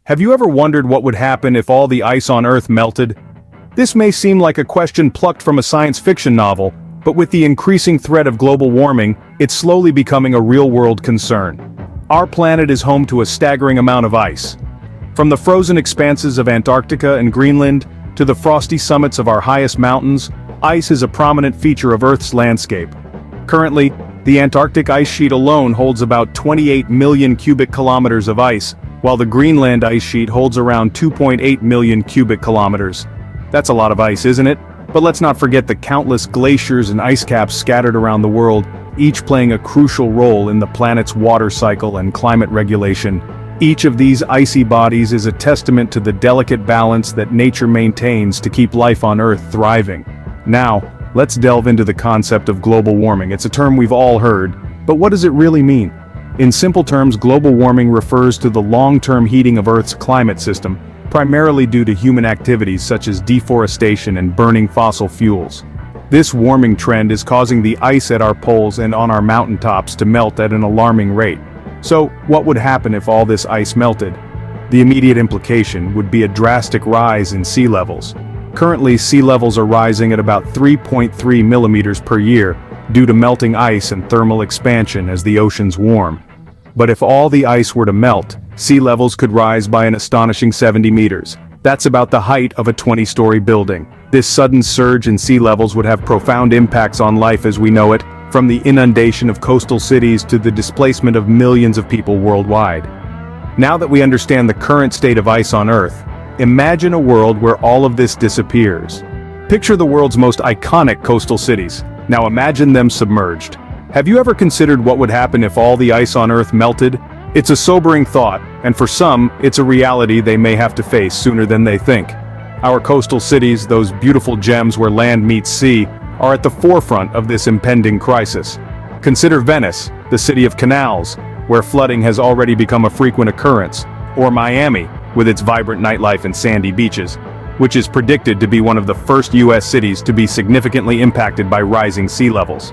Have you ever wondered what would happen if all the ice on Earth melted? This may seem like a question plucked from a science fiction novel, but with the increasing threat of global warming, it's slowly becoming a real-world concern. Our planet is home to a staggering amount of ice. From the frozen expanses of Antarctica and Greenland, to the frosty summits of our highest mountains, ice is a prominent feature of Earth's landscape. Currently, the Antarctic ice sheet alone holds about 28 million cubic kilometers of ice, while the Greenland ice sheet holds around 2.8 million cubic kilometers. That's a lot of ice, isn't it? But let's not forget the countless glaciers and ice caps scattered around the world, each playing a crucial role in the planet's water cycle and climate regulation. Each of these icy bodies is a testament to the delicate balance that nature maintains to keep life on Earth thriving. Now, let's delve into the concept of global warming. It's a term we've all heard, but what does it really mean? In simple terms, global warming refers to the long-term heating of Earth's climate system, primarily due to human activities such as deforestation and burning fossil fuels. This warming trend is causing the ice at our poles and on our mountaintops to melt at an alarming rate. So, what would happen if all this ice melted? The immediate implication would be a drastic rise in sea levels. Currently, sea levels are rising at about 3.3 millimeters per year due to melting ice and thermal expansion as the oceans warm. But if all the ice were to melt, sea levels could rise by an astonishing 70 meters. That's about the height of a 20-story building. This sudden surge in sea levels would have profound impacts on life as we know it, from the inundation of coastal cities to the displacement of millions of people worldwide. Now that we understand the current state of ice on Earth, imagine a world where all of this disappears. Picture the world's most iconic coastal cities. Now imagine them submerged. Have you ever considered what would happen if all the ice on Earth melted? It's a sobering thought, and for some, it's a reality they may have to face sooner than they think. Our coastal cities, those beautiful gems where land meets sea, are at the forefront of this impending crisis. Consider Venice, the city of canals, where flooding has already become a frequent occurrence, or Miami, with its vibrant nightlife and sandy beaches, which is predicted to be one of the first U.S. cities to be significantly impacted by rising sea levels.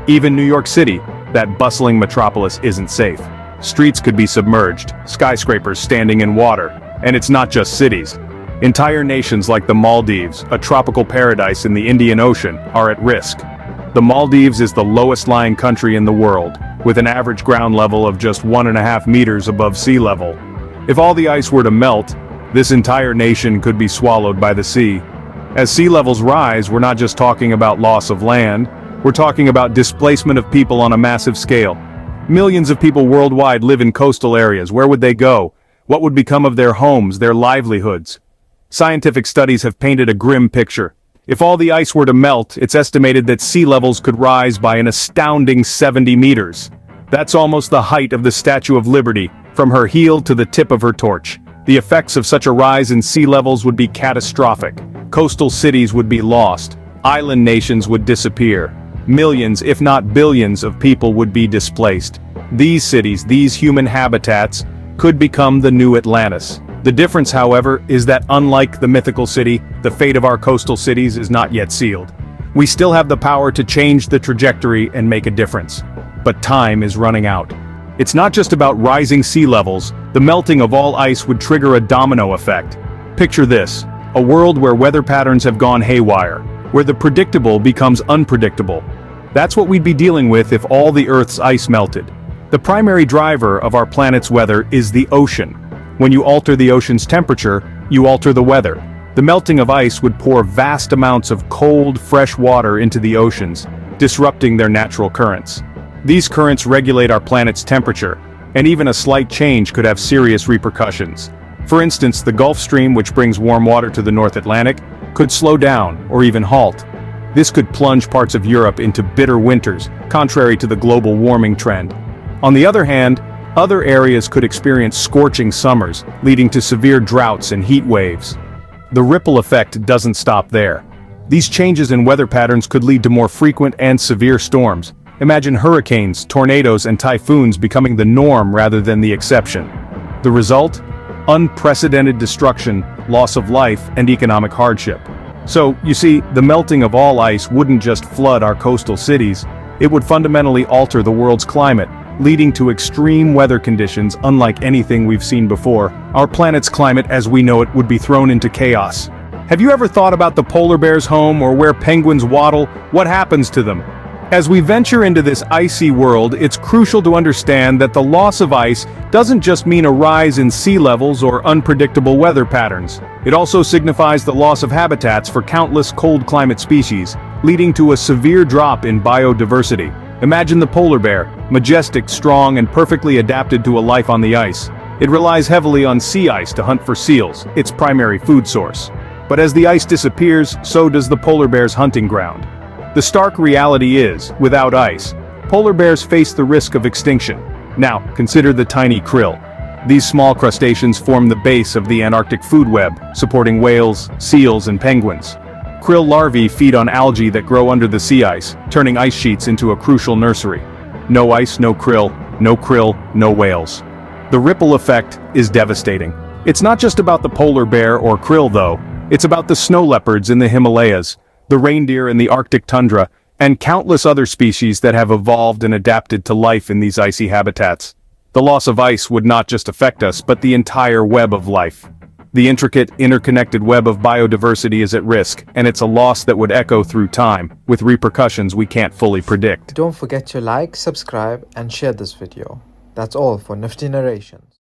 Even New York City, that bustling metropolis, isn't safe. Streets could be submerged, skyscrapers standing in water, and it's not just cities. Entire nations like the Maldives, a tropical paradise in the Indian Ocean, are at risk. The Maldives is the lowest-lying country in the world, with an average ground level of just 1.5 meters above sea level. If all the ice were to melt, this entire nation could be swallowed by the sea. As sea levels rise, we're not just talking about loss of land, we're talking about displacement of people on a massive scale. Millions of people worldwide live in coastal areas. Where would they go? What would become of their homes, their livelihoods? Scientific studies have painted a grim picture. If all the ice were to melt, it's estimated that sea levels could rise by an astounding 70 meters. That's almost the height of the Statue of Liberty, from her heel to the tip of her torch. The effects of such a rise in sea levels would be catastrophic. Coastal cities would be lost. Island nations would disappear. Millions, if not billions, of people would be displaced. These cities, these human habitats, could become the new Atlantis. The difference, however, is that unlike the mythical city, the fate of our coastal cities is not yet sealed. We still have the power to change the trajectory and make a difference. But time is running out. It's not just about rising sea levels. The melting of all ice would trigger a domino effect. Picture this: a world where weather patterns have gone haywire, where the predictable becomes unpredictable. That's what we'd be dealing with if all the Earth's ice melted. The primary driver of our planet's weather is the ocean. When you alter the ocean's temperature, you alter the weather. The melting of ice would pour vast amounts of cold, fresh water into the oceans, disrupting their natural currents. These currents regulate our planet's temperature, and even a slight change could have serious repercussions. For instance, the Gulf Stream, which brings warm water to the North Atlantic, could slow down or even halt. This could plunge parts of Europe into bitter winters, contrary to the global warming trend. On the other hand, other areas could experience scorching summers, leading to severe droughts and heat waves. The ripple effect doesn't stop there. These changes in weather patterns could lead to more frequent and severe storms. Imagine hurricanes, tornadoes, and typhoons becoming the norm rather than the exception. The result? Unprecedented destruction, loss of life, and economic hardship. So, you see, the melting of all ice wouldn't just flood our coastal cities, it would fundamentally alter the world's climate, leading to extreme weather conditions unlike anything we've seen before. Our planet's climate as we know it would be thrown into chaos. Have you ever thought about the polar bear's home or where penguins waddle? What happens to them? As we venture into this icy world, it's crucial to understand that the loss of ice doesn't just mean a rise in sea levels or unpredictable weather patterns. It also signifies the loss of habitats for countless cold climate species, leading to a severe drop in biodiversity. Imagine the polar bear, majestic, strong, and perfectly adapted to a life on the ice. It relies heavily on sea ice to hunt for seals, its primary food source. But as the ice disappears, so does the polar bear's hunting ground. The stark reality is, without ice, polar bears face the risk of extinction. Now, consider the tiny krill. These small crustaceans form the base of the Antarctic food web, supporting whales, seals, and penguins. Krill larvae feed on algae that grow under the sea ice, turning ice sheets into a crucial nursery. No ice, no krill, no whales. The ripple effect is devastating. It's not just about the polar bear or krill though, it's about the snow leopards in the Himalayas, the reindeer in the Arctic tundra, and countless other species that have evolved and adapted to life in these icy habitats. The loss of ice would not just affect us, but the entire web of life. The intricate, interconnected web of biodiversity is at risk, and it's a loss that would echo through time, with repercussions we can't fully predict. Don't forget to like, subscribe, and share this video. That's all for Nifty Narrations.